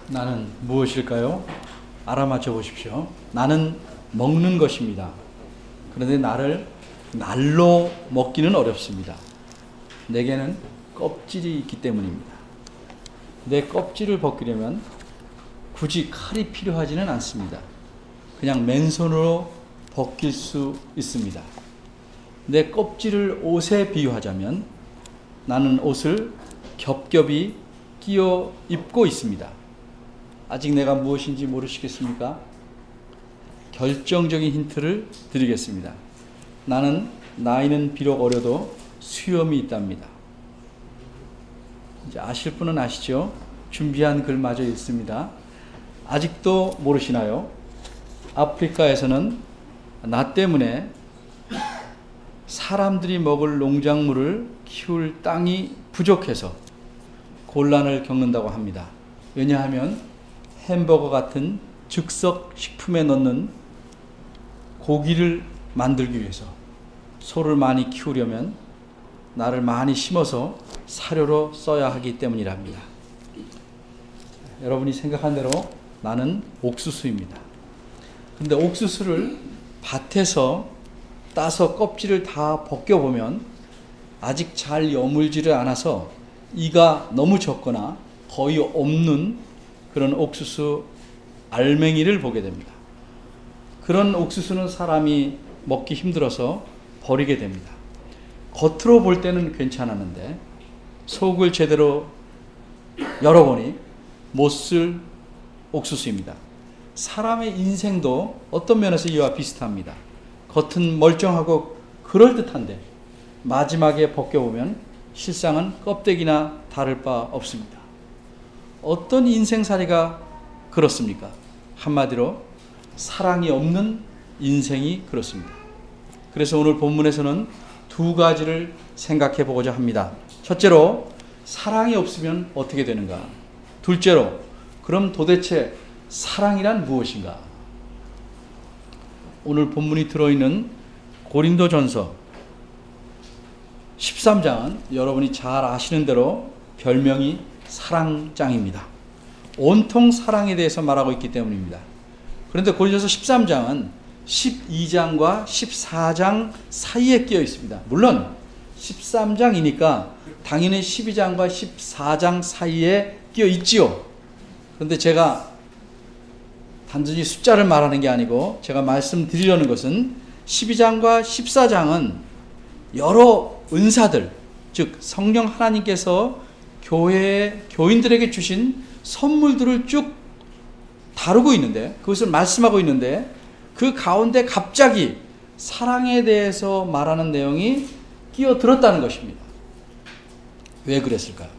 나는 무엇일까요? 알아맞혀 보십시오. 나는 먹는 것입니다. 그런데 나를 날로 먹기는 어렵습니다. 내게는 껍질이 있기 때문입니다. 내 껍질을 벗기려면 굳이 칼이 필요하지는 않습니다. 그냥 맨손으로 벗길 수 있습니다. 내 껍질을 옷에 비유하자면 나는 옷을 겹겹이 끼워 입고 있습니다. 아직 내가 무엇인지 모르시겠습니까? 결정적인 힌트를 드리겠습니다. 나는 나이는 비록 어려도 수염이 있답니다. 이제 아실 분은 아시죠? 준비한 글마저 있습니다. 아직도 모르시나요? 아프리카에서는 나 때문에 사람들이 먹을 농작물을 키울 땅이 부족해서 곤란을 겪는다고 합니다. 왜냐하면 햄버거 같은 즉석 식품에 넣는 고기를 만들기 위해서 소를 많이 키우려면 나를 많이 심어서 사료로 써야 하기 때문이랍니다. 여러분이 생각한 대로 나는 옥수수입니다. 근데 옥수수를 밭에서 따서 껍질을 다 벗겨보면 아직 잘 여물지를 않아서 이가 너무 적거나 거의 없는 그런 옥수수 알맹이를 보게 됩니다. 그런 옥수수는 사람이 먹기 힘들어서 버리게 됩니다. 겉으로 볼 때는 괜찮았는데 속을 제대로 열어보니 못쓸 옥수수입니다. 사람의 인생도 어떤 면에서 이와 비슷합니다. 겉은 멀쩡하고 그럴듯한데 마지막에 벗겨보면 실상은 껍데기나 다를 바 없습니다. 어떤 인생살이가 그렇습니까? 한마디로 사랑이 없는 인생이 그렇습니다. 그래서 오늘 본문에서는 두 가지를 생각해 보고자 합니다. 첫째로, 사랑이 없으면 어떻게 되는가? 둘째로, 그럼 도대체 사랑이란 무엇인가? 오늘 본문이 들어있는 고린도전서 13장은 여러분이 잘 아시는 대로 별명이 사랑장입니다. 온통 사랑에 대해서 말하고 있기 때문입니다. 그런데 고린도전서 13장은 12장과 14장 사이에 끼어 있습니다. 물론 13장이니까 당연히 12장과 14장 사이에 끼어 있지요. 그런데 제가 단순히 숫자를 말하는 게 아니고 제가 말씀드리려는 것은 12장과 14장은 여러 은사들, 즉 성령 하나님께서 교인들에게 주신 선물들을 쭉 다루고 있는데, 그것을 말씀하고 있는데, 그 가운데 갑자기 사랑에 대해서 말하는 내용이 끼어들었다는 것입니다. 왜 그랬을까요?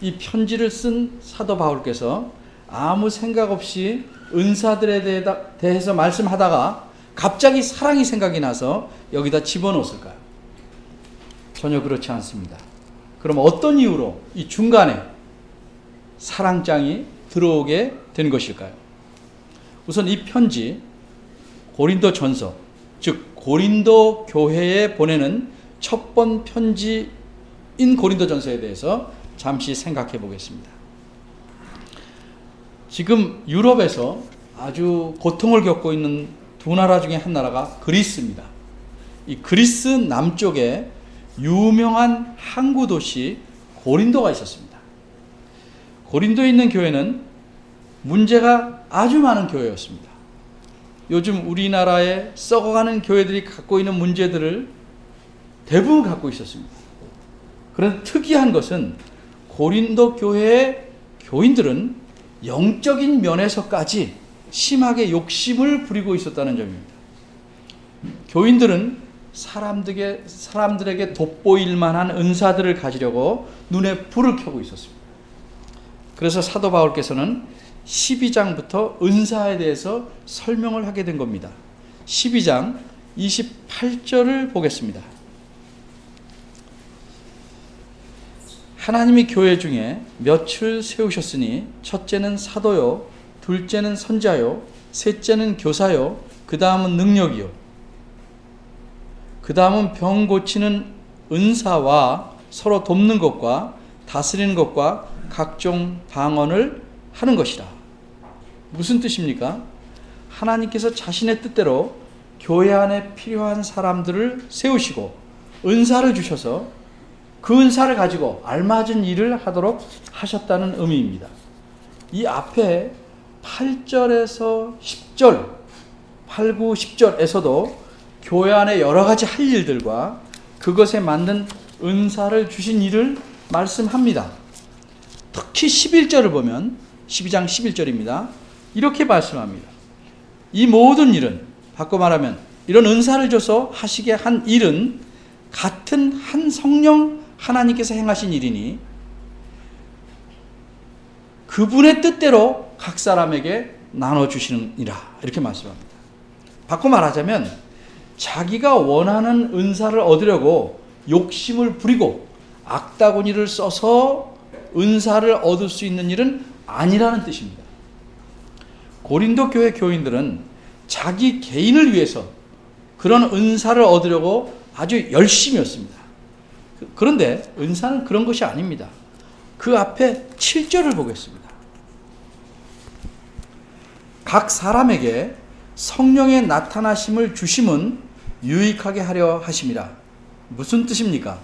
이 편지를 쓴 사도 바울께서 아무 생각 없이 은사들에 대해서 말씀하다가 갑자기 사랑이 생각이 나서 여기다 집어넣었을까요? 전혀 그렇지 않습니다. 그럼 어떤 이유로 이 중간에 사랑장이 들어오게 된 것일까요? 우선 이 편지, 고린도 전서, 즉 고린도 교회에 보내는 첫 번 편지인 고린도 전서에 대해서 잠시 생각해 보겠습니다. 지금 유럽에서 아주 고통을 겪고 있는 두 나라 중에 한 나라가 그리스입니다. 이 그리스 남쪽에 유명한 항구 도시 고린도가 있었습니다. 고린도에 있는 교회는 문제가 아주 많은 교회였습니다. 요즘 우리나라에 썩어가는 교회들이 갖고 있는 문제들을 대부분 갖고 있었습니다. 그런데 특이한 것은 고린도 교회의 교인들은 영적인 면에서까지 심하게 욕심을 부리고 있었다는 점입니다. 교인들은 사람들에게 돋보일 만한 은사들을 가지려고 눈에 불을 켜고 있었습니다. 그래서 사도 바울께서는 12장부터 은사에 대해서 설명을 하게 된 겁니다. 12장 28절을 보겠습니다. 하나님이 교회 중에 몇을 세우셨으니 첫째는 사도요, 둘째는 선자요, 셋째는 교사요, 그 다음은 능력이요, 그 다음은 병 고치는 은사와 서로 돕는 것과 다스리는 것과 각종 방언을 하는 것이라. 무슨 뜻입니까? 하나님께서 자신의 뜻대로 교회 안에 필요한 사람들을 세우시고 은사를 주셔서 그 은사를 가지고 알맞은 일을 하도록 하셨다는 의미입니다. 이 앞에 8절에서 10절, 8, 9, 10절에서도 교회 안에 여러 가지 할 일들과 그것에 맞는 은사를 주신 일을 말씀합니다. 특히 11절을 보면 12장 11절입니다. 이렇게 말씀합니다. 이 모든 일은, 바꿔 말하면 이런 은사를 줘서 하시게 한 일은 같은 한 성령 하나님께서 행하신 일이니 그분의 뜻대로 각 사람에게 나눠주시느니라. 이렇게 말씀합니다. 바꿔 말하자면 자기가 원하는 은사를 얻으려고 욕심을 부리고 악다구니를 써서 은사를 얻을 수 있는 일은 아니라는 뜻입니다. 고린도 교회 교인들은 자기 개인을 위해서 그런 은사를 얻으려고 아주 열심히 했습니다. 그런데 은사는 그런 것이 아닙니다. 그 앞에 7절을 보겠습니다. 각 사람에게 성령의 나타나심을 주심은 유익하게 하려 하심이라. 무슨 뜻입니까?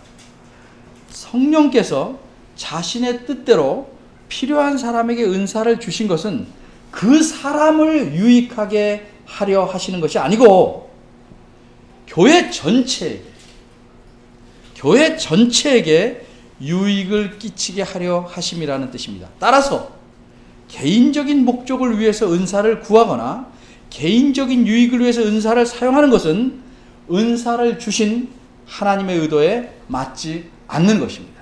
성령께서 자신의 뜻대로 필요한 사람에게 은사를 주신 것은 그 사람을 유익하게 하려 하시는 것이 아니고 교회 전체에게 유익을 끼치게 하려 하심이라는 뜻입니다. 따라서 개인적인 목적을 위해서 은사를 구하거나 개인적인 유익을 위해서 은사를 사용하는 것은 은사를 주신 하나님의 의도에 맞지 않는 것입니다.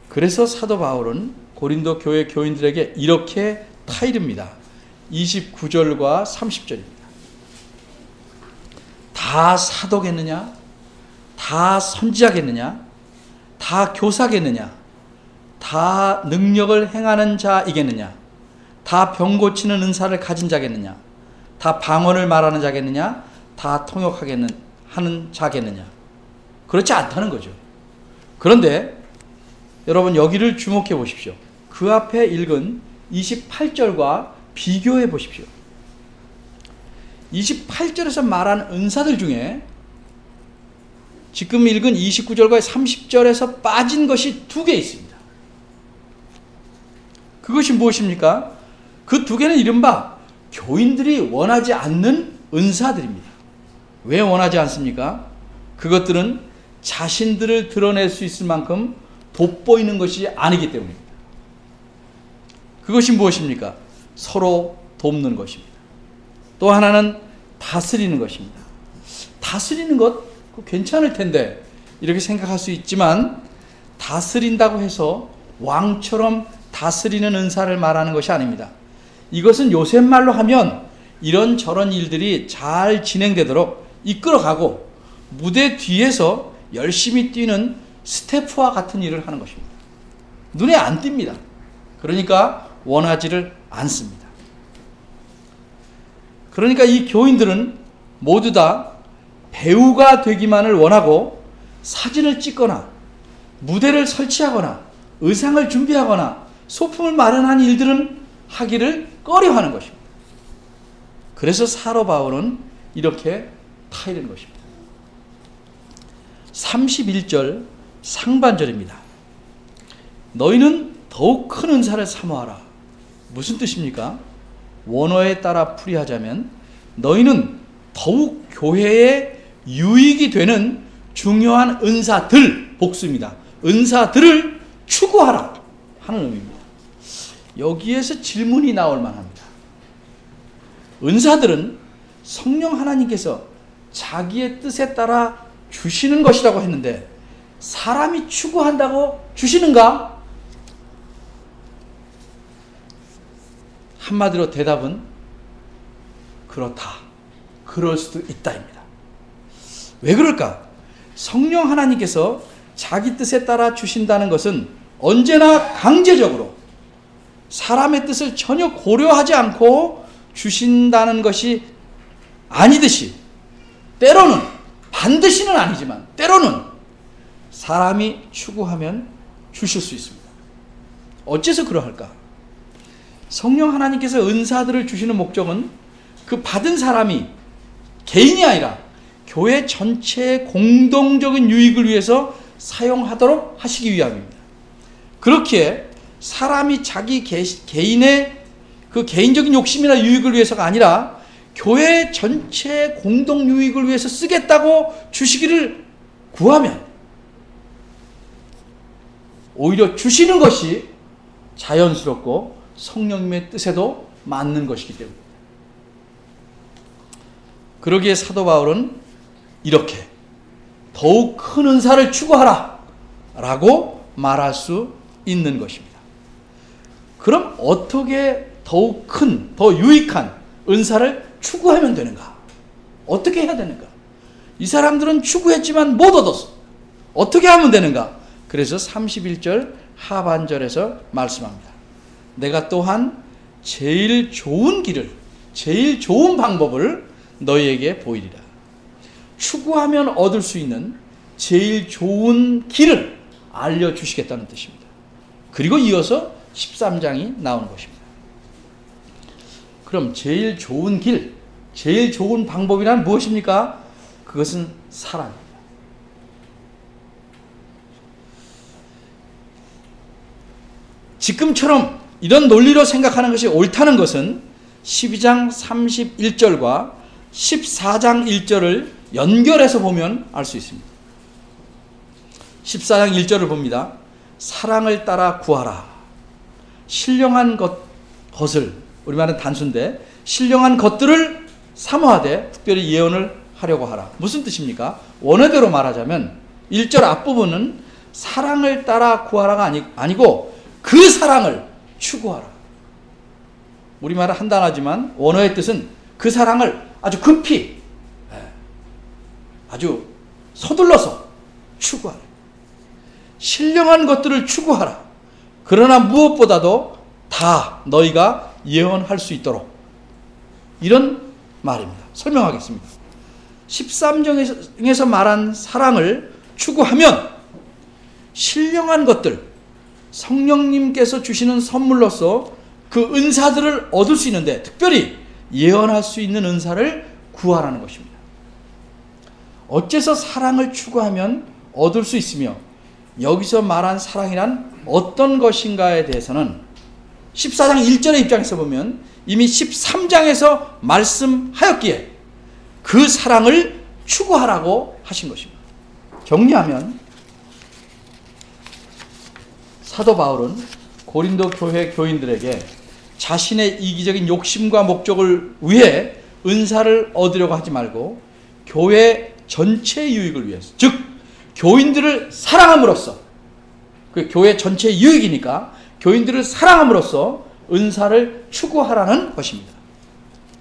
그래서 사도 바울은 고린도 교회 교인들에게 이렇게 타이릅니다. 29절과 30절입니다. 다 사도겠느냐? 다 선지자겠느냐? 다 교사겠느냐? 다 능력을 행하는 자이겠느냐? 다 병 고치는 은사를 가진 자겠느냐? 다 방언을 말하는 자겠느냐? 다 통역하는 자겠느냐? 그렇지 않다는 거죠. 그런데 여러분 여기를 주목해 보십시오. 그 앞에 읽은 28절과 비교해 보십시오. 28절에서 말한 은사들 중에 지금 읽은 29절과 30절에서 빠진 것이 두 개 있습니다. 그것이 무엇입니까? 그 두 개는 이른바 교인들이 원하지 않는 은사들입니다. 왜 원하지 않습니까? 그것들은 자신들을 드러낼 수 있을 만큼 돋보이는 것이 아니기 때문입니다. 그것이 무엇입니까? 서로 돕는 것입니다. 또 하나는 다스리는 것입니다. 다스리는 것 괜찮을 텐데 이렇게 생각할 수 있지만 다스린다고 해서 왕처럼 다스리는 은사를 말하는 것이 아닙니다. 이것은 요새 말로 하면 이런저런 일들이 잘 진행되도록 이끌어가고 무대 뒤에서 열심히 뛰는 스태프와 같은 일을 하는 것입니다. 눈에 안 띕니다. 그러니까 원하지를 않습니다. 그러니까 이 교인들은 모두 다 배우가 되기만을 원하고 사진을 찍거나 무대를 설치하거나 의상을 준비하거나 소품을 마련한 일들은 하기를 꺼려하는 것입니다. 그래서 사도 바울은 이렇게 타이르는 것입니다. 31절 상반절입니다. 너희는 더욱 큰 은사를 사모하라. 무슨 뜻입니까? 원어에 따라 풀이하자면 너희는 더욱 교회에 유익이 되는 중요한 은사들, 복수입니다. 은사들을 추구하라 하는 의미입니다. 여기에서 질문이 나올 만합니다. 은사들은 성령 하나님께서 자기의 뜻에 따라 주시는 것이라고 했는데 사람이 추구한다고 주시는가? 한마디로 대답은 그렇다. 그럴 수도 있다입니다. 왜 그럴까? 성령 하나님께서 자기 뜻에 따라 주신다는 것은 언제나 강제적으로 사람의 뜻을 전혀 고려하지 않고 주신다는 것이 아니듯이 때로는, 반드시는 아니지만 때로는 사람이 추구하면 주실 수 있습니다. 어째서 그러할까? 성령 하나님께서 은사들을 주시는 목적은 그 받은 사람이 개인이 아니라 교회 전체의 공동적인 유익을 위해서 사용하도록 하시기 위함입니다. 그렇기에 사람이 자기 개인의 그 개인적인 욕심이나 유익을 위해서가 아니라 교회 전체의 공동 유익을 위해서 쓰겠다고 주시기를 구하면 오히려 주시는 것이 자연스럽고 성령님의 뜻에도 맞는 것이기 때문입니다. 그러기에 사도 바울은 이렇게 더욱 큰 은사를 추구하라 라고 말할 수 있는 것입니다. 그럼 어떻게 더욱 큰, 더 유익한 은사를 추구하면 되는가? 어떻게 해야 되는가? 이 사람들은 추구했지만 못 얻었어. 어떻게 하면 되는가? 그래서 31절 하반절에서 말씀합니다. 내가 또한 제일 좋은 길을, 제일 좋은 방법을 너희에게 보이리라. 추구하면 얻을 수 있는 제일 좋은 길을 알려주시겠다는 뜻입니다. 그리고 이어서 13장이 나오는 것입니다. 그럼 제일 좋은 길, 제일 좋은 방법이란 무엇입니까? 그것은 사랑입니다. 지금처럼 이런 논리로 생각하는 것이 옳다는 것은 12장 31절과 14장 1절을 연결해서 보면 알 수 있습니다. 14장 1절을 봅니다. 사랑을 따라 구하라. 신령한 것을, 우리말은 단수인데 신령한 것들을 사모하되 특별히 예언을 하려고 하라. 무슨 뜻입니까? 원어대로 말하자면 1절 앞부분은 사랑을 따라 구하라가 아니고 그 사랑을 추구하라. 우리말은 한단하지만 원어의 뜻은 그 사랑을 아주 급히, 아주 서둘러서 추구하라. 신령한 것들을 추구하라. 그러나 무엇보다도 다 너희가 예언할 수 있도록. 이런 말입니다. 설명하겠습니다. 13장에서 말한 사랑을 추구하면 신령한 것들, 성령님께서 주시는 선물로서 그 은사들을 얻을 수 있는데 특별히 예언할 수 있는 은사를 구하라는 것입니다. 어째서 사랑을 추구하면 얻을 수 있으며 여기서 말한 사랑이란 어떤 것인가에 대해서는 14장 1절의 입장에서 보면 이미 13장에서 말씀하였기에 그 사랑을 추구하라고 하신 것입니다. 정리하면 사도 바울은 고린도 교회 교인들에게 자신의 이기적인 욕심과 목적을 위해 은사를 얻으려고 하지 말고 교회 전체의 유익을 위해서, 즉 교인들을 사랑함으로써, 그 교회 전체의 유익이니까 교인들을 사랑함으로써 은사를 추구하라는 것입니다.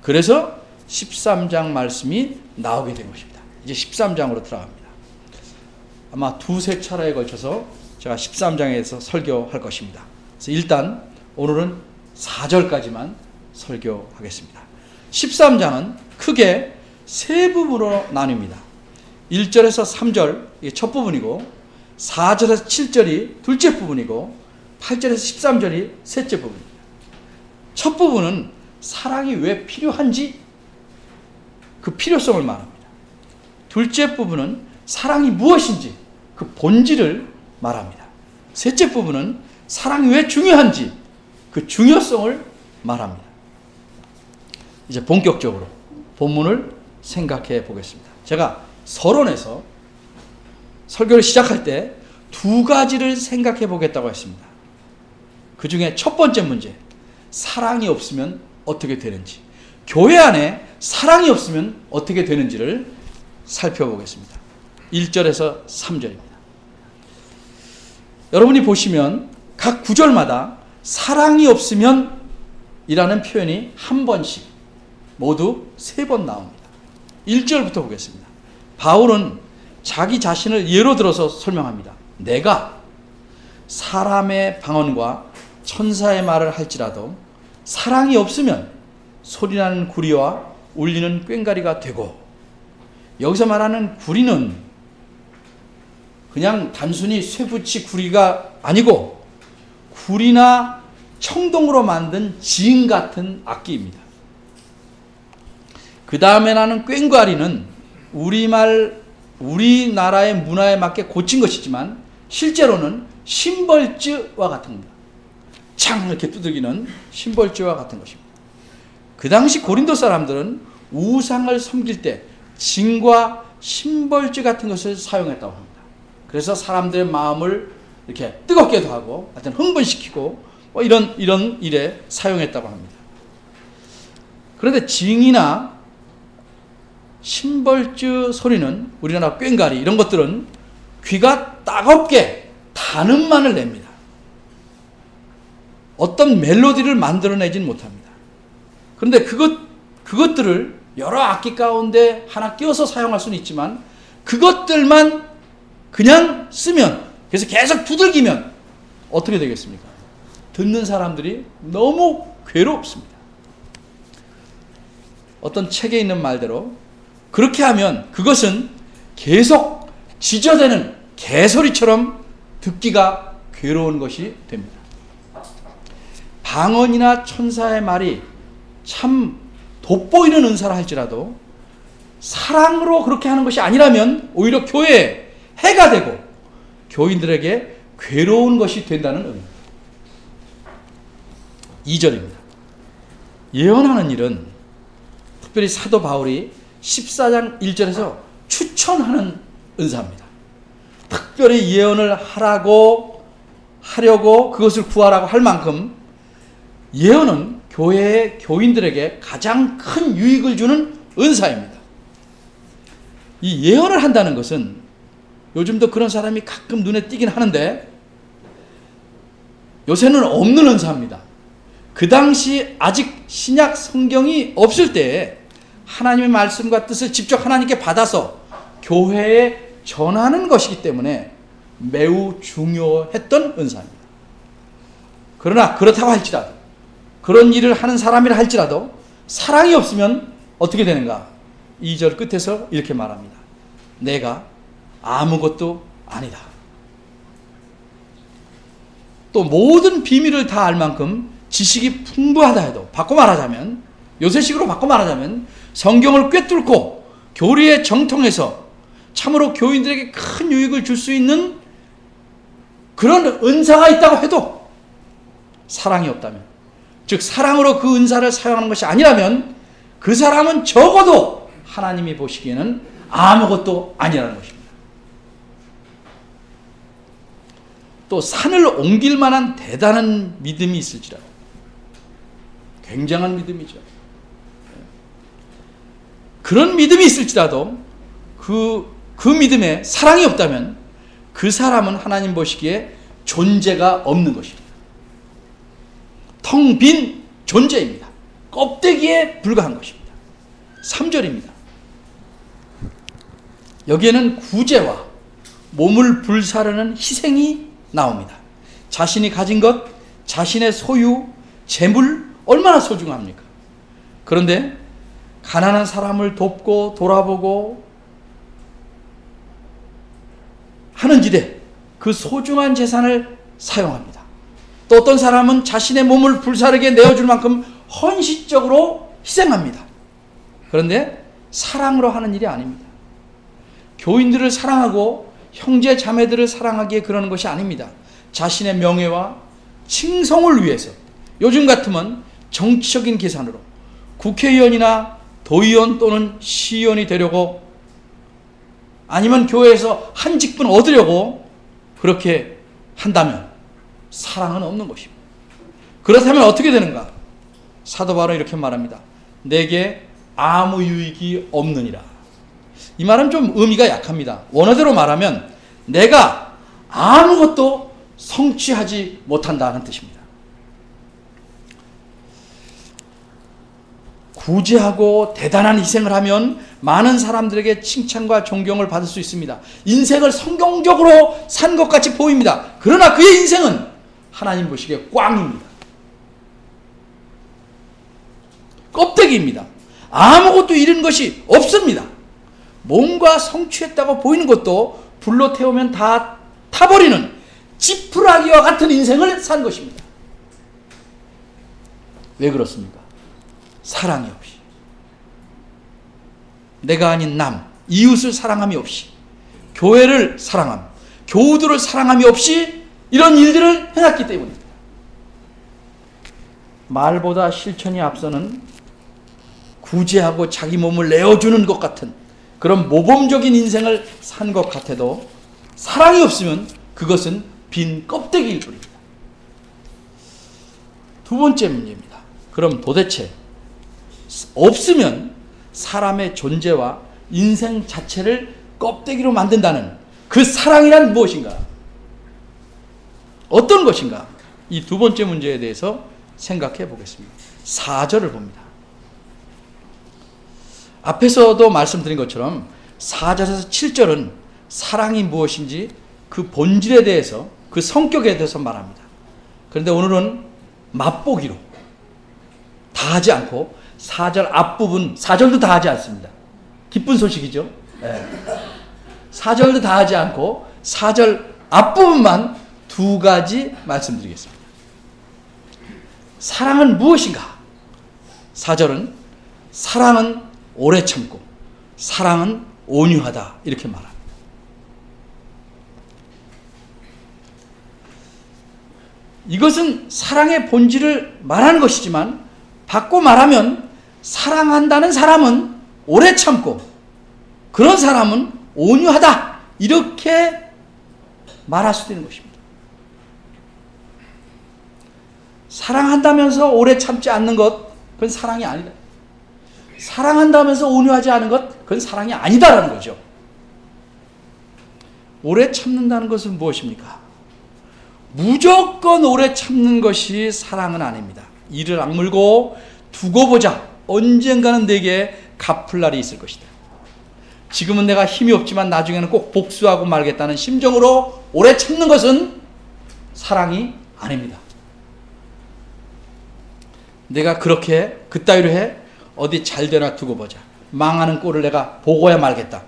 그래서 13장 말씀이 나오게 된 것입니다. 이제 13장으로 들어갑니다. 아마 두세 차례에 걸쳐서 제가 13장에서 설교할 것입니다. 그래서 일단 오늘은 4절까지만 설교하겠습니다. 13장은 크게 세 부분으로 나뉩니다. 1절에서 3절, 이게 첫 부분이고 4절에서 7절이 둘째 부분이고 8절에서 13절이 셋째 부분입니다. 첫 부분은 사랑이 왜 필요한지 그 필요성을 말합니다. 둘째 부분은 사랑이 무엇인지 그 본질을 말합니다. 셋째 부분은 사랑이 왜 중요한지 그 중요성을 말합니다. 이제 본격적으로 본문을 생각해 보겠습니다. 제가 서론에서 설교를 시작할 때 두 가지를 생각해 보겠다고 했습니다. 그 중에 첫 번째 문제, 사랑이 없으면 어떻게 되는지, 교회 안에 사랑이 없으면 어떻게 되는지를 살펴보겠습니다. 1절에서 3절입니다. 여러분이 보시면 각 구절마다 사랑이 없으면 이라는 표현이 한 번씩 모두 3번 나옵니다. 1절부터 보겠습니다. 바울은 자기 자신을 예로 들어서 설명합니다. 내가 사람의 방언과 천사의 말을 할지라도 사랑이 없으면 소리나는 구리와 울리는 꽹과리가 되고, 여기서 말하는 구리는 그냥 단순히 쇠붙이 구리가 아니고 구리나 청동으로 만든 지인 같은 악기입니다. 그 다음에 나는 꽹과리는 우리나라의 문화에 맞게 고친 것이지만 실제로는 심벌즈와 같은 겁니다. 창 이렇게 두들기는 심벌즈와 같은 것입니다. 그 당시 고린도 사람들은 우상을 섬길 때 징과 심벌즈 같은 것을 사용했다고 합니다. 그래서 사람들의 마음을 이렇게 뜨겁게도 하고 하여튼 흥분시키고 이런 일에 사용했다고 합니다. 그런데 징이나 심벌즈 소리는 우리나라 꽹과리 이런 것들은 귀가 따갑게 단음만을 냅니다. 어떤 멜로디를 만들어내진 못합니다. 그런데 그것들을 여러 악기 가운데 하나 끼워서 사용할 수는 있지만 그것들만 그냥 쓰면, 그래서 계속 두들기면 어떻게 되겠습니까? 듣는 사람들이 너무 괴롭습니다. 어떤 책에 있는 말대로 그렇게 하면 그것은 계속 지저대는 개소리처럼 듣기가 괴로운 것이 됩니다. 방언이나 천사의 말이 참 돋보이는 은사라 할지라도 사랑으로 그렇게 하는 것이 아니라면 오히려 교회에 해가 되고 교인들에게 괴로운 것이 된다는 의미입니다. 2절입니다. 예언하는 일은 특별히 사도 바울이 14장 1절에서 추천하는 은사입니다. 특별히 예언을 하려고 그것을 구하라고 할 만큼 예언은 교회의 교인들에게 가장 큰 유익을 주는 은사입니다. 이 예언을 한다는 것은 요즘도 그런 사람이 가끔 눈에 띄긴 하는데 요새는 없는 은사입니다. 그 당시 아직 신약 성경이 없을 때에 하나님의 말씀과 뜻을 직접 하나님께 받아서 교회에 전하는 것이기 때문에 매우 중요했던 은사입니다. 그러나 그렇다고 할지라도, 그런 일을 하는 사람이라 할지라도 사랑이 없으면 어떻게 되는가? 2절 끝에서 이렇게 말합니다. 내가 아무것도 아니다. 또 모든 비밀을 다 알 만큼 지식이 풍부하다 해도, 요새식으로 바꿔 말하자면 성경을 꿰뚫고 교리에 정통해서 참으로 교인들에게 큰 유익을 줄 수 있는 그런 은사가 있다고 해도 사랑이 없다면, 즉 사랑으로 그 은사를 사용하는 것이 아니라면 그 사람은 적어도 하나님이 보시기에는 아무것도 아니라는 것입니다. 또 산을 옮길 만한 대단한 믿음이 있을지라도, 굉장한 믿음이죠. 그런 믿음이 있을지라도 그 믿음에 사랑이 없다면 그 사람은 하나님 보시기에 존재가 없는 것입니다. 텅 빈 존재입니다. 껍데기에 불과한 것입니다. 3절입니다. 여기에는 구제와 몸을 불사르는 희생이 나옵니다. 자신이 가진 것, 자신의 소유, 재물 얼마나 소중합니까? 그런데 가난한 사람을 돕고 돌아보고 하는 일에 그 소중한 재산을 사용합니다. 또 어떤 사람은 자신의 몸을 불사르게 내어줄 만큼 헌신적으로 희생합니다. 그런데 사랑으로 하는 일이 아닙니다. 교인들을 사랑하고 형제 자매들을 사랑하기에 그러는 것이 아닙니다. 자신의 명예와 칭송을 위해서, 요즘 같으면 정치적인 계산으로 국회의원이나 도의원 또는 시의원이 되려고, 아니면 교회에서 한 직분 얻으려고 그렇게 한다면 사랑은 없는 것입니다. 그렇다면 어떻게 되는가? 사도 바울은 이렇게 말합니다. 내게 아무 유익이 없느니라. 이 말은 좀 의미가 약합니다. 원어대로 말하면 내가 아무것도 성취하지 못한다는 뜻입니다. 구제하고 대단한 희생을 하면 많은 사람들에게 칭찬과 존경을 받을 수 있습니다. 인생을 성경적으로 산 것 같이 보입니다. 그러나 그의 인생은 하나님 보시기에 꽝입니다. 껍데기입니다. 아무것도 잃은 것이 없습니다. 뭔가 성취했다고 보이는 것도 불로 태우면 다 타버리는 지푸라기와 같은 인생을 산 것입니다. 왜 그렇습니까? 사랑이 없이. 내가 아닌 남, 이웃을 사랑함이 없이, 교회를 사랑함, 교우들을 사랑함이 없이 이런 일들을 해놨기 때문입니다. 말보다 실천이 앞서는 구제하고 자기 몸을 내어주는 것 같은 그런 모범적인 인생을 산 것 같아도 사랑이 없으면 그것은 빈 껍데기일 뿐입니다. 두 번째 문제입니다. 그럼 도대체 없으면 사람의 존재와 인생 자체를 껍데기로 만든다는 그 사랑이란 무엇인가? 어떤 것인가? 이 두 번째 문제에 대해서 생각해 보겠습니다. 4절을 봅니다. 앞에서도 말씀드린 것처럼 4절에서 7절은 사랑이 무엇인지 그 본질에 대해서, 그 성격에 대해서 말합니다. 그런데 오늘은 맛보기로 다 하지 않고 4절 앞부분, 4절도 다 하지 않습니다. 기쁜 소식이죠. 네. 4절도 다 하지 않고 4절 앞부분만 두 가지 말씀드리겠습니다. 사랑은 무엇인가? 4절은 사랑은 오래 참고 사랑은 온유하다 이렇게 말합니다. 이것은 사랑의 본질을 말하는 것이지만 바꿔 말하면 사랑한다는 사람은 오래 참고 그런 사람은 온유하다 이렇게 말할 수도 있는 것입니다. 사랑한다면서 오래 참지 않는 것 그건 사랑이 아니다. 사랑한다면서 온유하지 않은 것 그건 사랑이 아니다라는 거죠. 오래 참는다는 것은 무엇입니까? 무조건 오래 참는 것이 사랑은 아닙니다. 이를 악물고 두고 보자. 언젠가는 내게 갚을 날이 있을 것이다. 지금은 내가 힘이 없지만 나중에는 꼭 복수하고 말겠다는 심정으로 오래 참는 것은 사랑이 아닙니다. 내가 그렇게 그따위로 해 어디 잘 되나 두고 보자. 망하는 꼴을 내가 보고야 말겠다.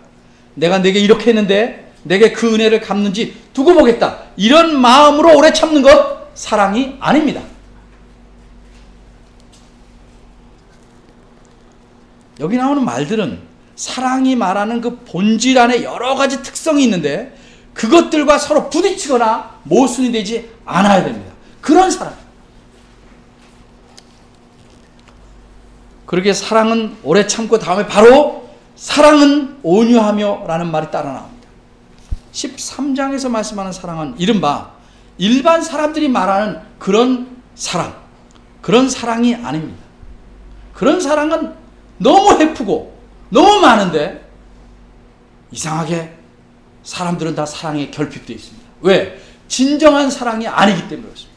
내가 내게 이렇게 했는데 내게 그 은혜를 갚는지 두고 보겠다. 이런 마음으로 오래 참는 것 사랑이 아닙니다. 여기 나오는 말들은 사랑이 말하는 그 본질 안에 여러 가지 특성이 있는데 그것들과 서로 부딪히거나 모순이 되지 않아야 됩니다. 그런 사랑. 그러게 사랑은 오래 참고 다음에 바로 사랑은 온유하며 라는 말이 따라 나옵니다. 13장에서 말씀하는 사랑은 이른바 일반 사람들이 말하는 그런 사랑, 그런 사랑이 아닙니다. 그런 사랑은 너무 해프고 너무 많은데 이상하게 사람들은 다 사랑에 결핍되어 있습니다. 왜? 진정한 사랑이 아니기 때문에 그렇습니다.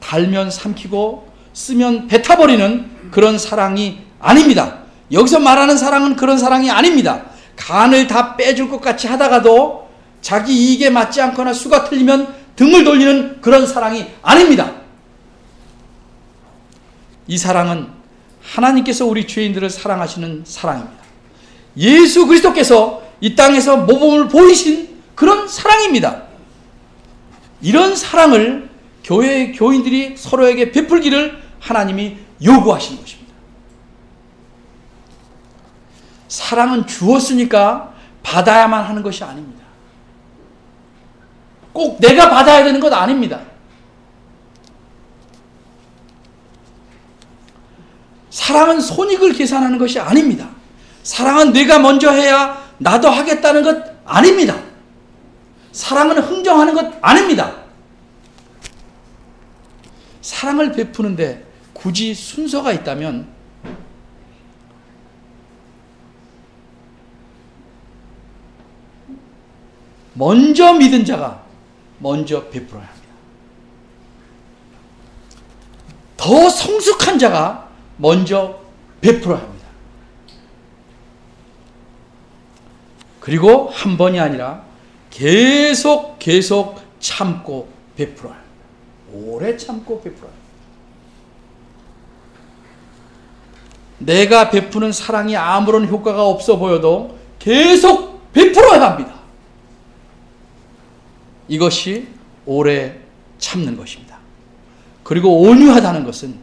달면 삼키고 쓰면 뱉어버리는 그런 사랑이 아닙니다. 여기서 말하는 사랑은 그런 사랑이 아닙니다. 간을 다 빼줄 것 같이 하다가도 자기 이익에 맞지 않거나 수가 틀리면 등을 돌리는 그런 사랑이 아닙니다. 이 사랑은 하나님께서 우리 죄인들을 사랑하시는 사랑입니다. 예수 그리스도께서 이 땅에서 모범을 보이신 그런 사랑입니다. 이런 사랑을 교회의 교인들이 서로에게 베풀기를 하나님이 요구하시는 것입니다. 사랑은 주었으니까 받아야만 하는 것이 아닙니다. 꼭 내가 받아야 되는 것 아닙니다. 사랑은 손익을 계산하는 것이 아닙니다. 사랑은 내가 먼저 해야 나도 하겠다는 것 아닙니다. 사랑은 흥정하는 것 아닙니다. 사랑을 베푸는데 굳이 순서가 있다면 먼저 믿은 자가 먼저 베풀어야 합니다. 더 성숙한 자가 먼저 베풀어야 합니다. 그리고 한 번이 아니라 계속 참고 베풀어야 합니다. 오래 참고 베풀어야 합니다. 내가 베푸는 사랑이 아무런 효과가 없어 보여도 계속 베풀어야 합니다. 이것이 오래 참는 것입니다. 그리고 온유하다는 것은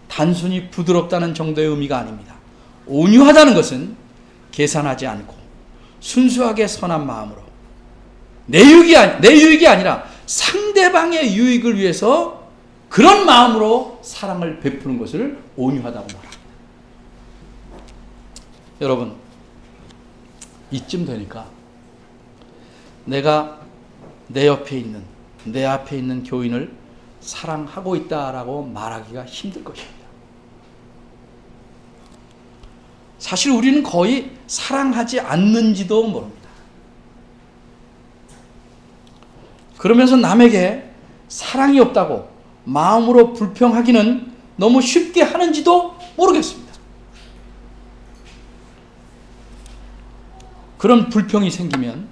단순히 부드럽다는 정도의 의미가 아닙니다. 온유하다는 것은 계산하지 않고 순수하게 선한 마음으로 내 유익이 아니라 상대방의 유익을 위해서 그런 마음으로 사랑을 베푸는 것을 온유하다고 말합니다. 여러분, 이쯤 되니까 내가 내 옆에 있는, 내 앞에 있는 교인을 사랑하고 있다라고 말하기가 힘들 것입니다. 사실 우리는 거의 사랑하지 않는지도 모릅니다. 그러면서 남에게 사랑이 없다고 마음으로 불평하기는 너무 쉽게 하는지도 모르겠습니다. 그런 불평이 생기면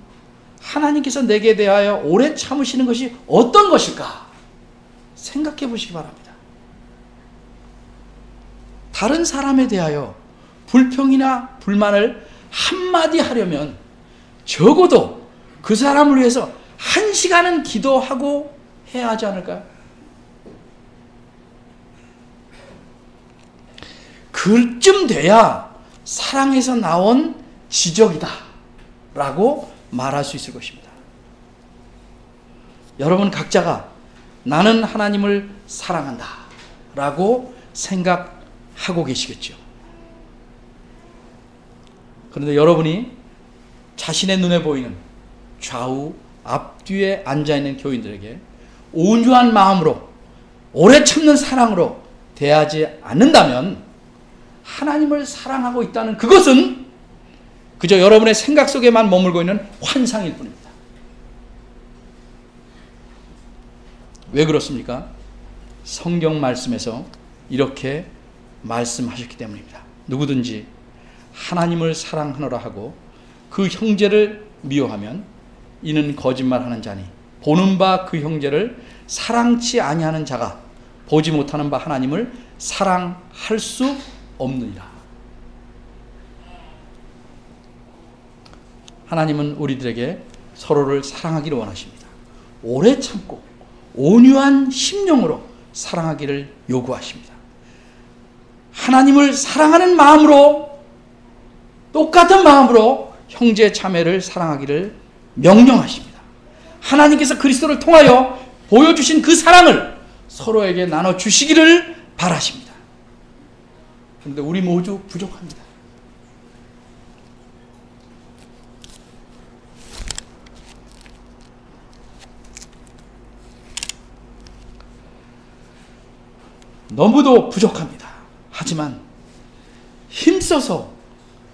하나님께서 내게 대하여 오래 참으시는 것이 어떤 것일까 생각해 보시기 바랍니다. 다른 사람에 대하여 불평이나 불만을 한마디 하려면 적어도 그 사람을 위해서 1시간은 기도하고 해야 하지 않을까요? 그쯤 돼야 사랑에서 나온 지적이다 라고 말할 수 있을 것입니다. 여러분 각자가 나는 하나님을 사랑한다 라고 생각하고 계시겠죠. 그런데 여러분이 자신의 눈에 보이는 좌우 앞뒤에 앉아있는 교인들에게 온유한 마음으로 오래 참는 사랑으로 대하지 않는다면 하나님을 사랑하고 있다는 그것은 그저 여러분의 생각 속에만 머물고 있는 환상일 뿐입니다. 왜 그렇습니까? 성경 말씀에서 이렇게 말씀하셨기 때문입니다. 누구든지 하나님을 사랑하노라 하고 그 형제를 미워하면 이는 거짓말하는 자니 보는 바 그 형제를 사랑치 아니하는 자가 보지 못하는 바 하나님을 사랑할 수 없느니라. 하나님은 우리들에게 서로를 사랑하기를 원하십니다. 오래 참고 온유한 심령으로 사랑하기를 요구하십니다. 하나님을 사랑하는 마음으로, 똑같은 마음으로 형제 자매를 사랑하기를 명령하십니다. 하나님께서 그리스도를 통하여 보여주신 그 사랑을 서로에게 나눠주시기를 바라십니다. 그런데 우리 모두 부족합니다. 너무도 부족합니다. 하지만 힘써서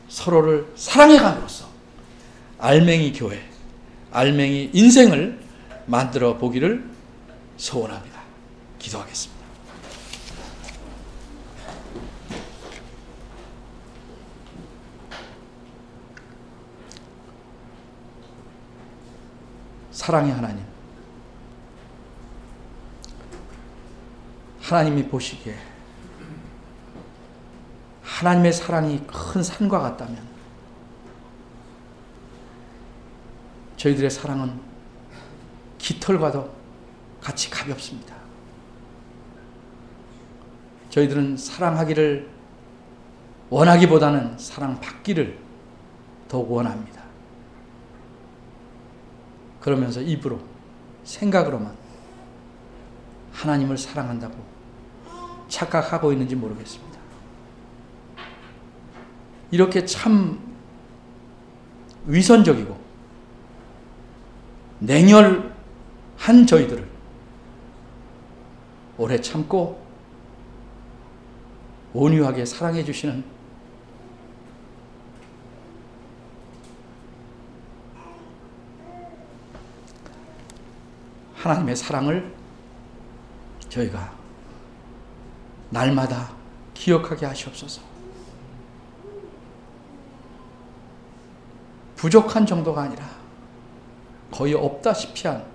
서로를 사랑해감으로써 알맹이 교회, 알맹이 인생을 만들어 보기를 소원합니다. 기도하겠습니다. 사랑의 하나님, 하나님이 보시기에 하나님의 사랑이 큰 산과 같다면 저희들의 사랑은 깃털과도 같이 가볍습니다. 저희들은 사랑하기를 원하기보다는 사랑받기를 더욱 원합니다. 그러면서 입으로, 생각으로만 하나님을 사랑한다고 착각하고 있는지 모르겠습니다. 이렇게 참 위선적이고 냉혈한 저희들을 오래 참고 온유하게 사랑해 주시는 하나님의 사랑을 저희가 날마다 기억하게 하시옵소서. 부족한 정도가 아니라 거의 없다시피 한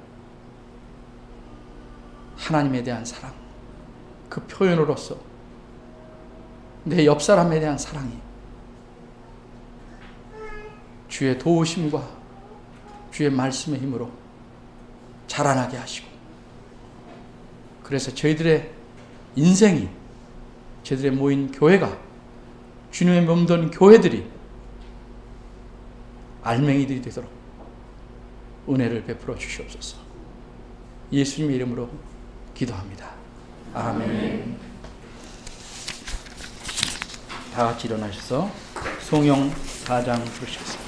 하나님에 대한 사랑, 그 표현으로서 내 옆사람에 대한 사랑이 주의 도우심과 주의 말씀의 힘으로 자라나게 하시고, 그래서 저희들의 인생이, 저들의 모인 교회가, 주님의 몸된 교회들이 알맹이들이 되도록 은혜를 베풀어 주시옵소서. 예수님의 이름으로 기도합니다. 아멘. 다 같이 일어나셔서 송영 4장 부르시겠습니다.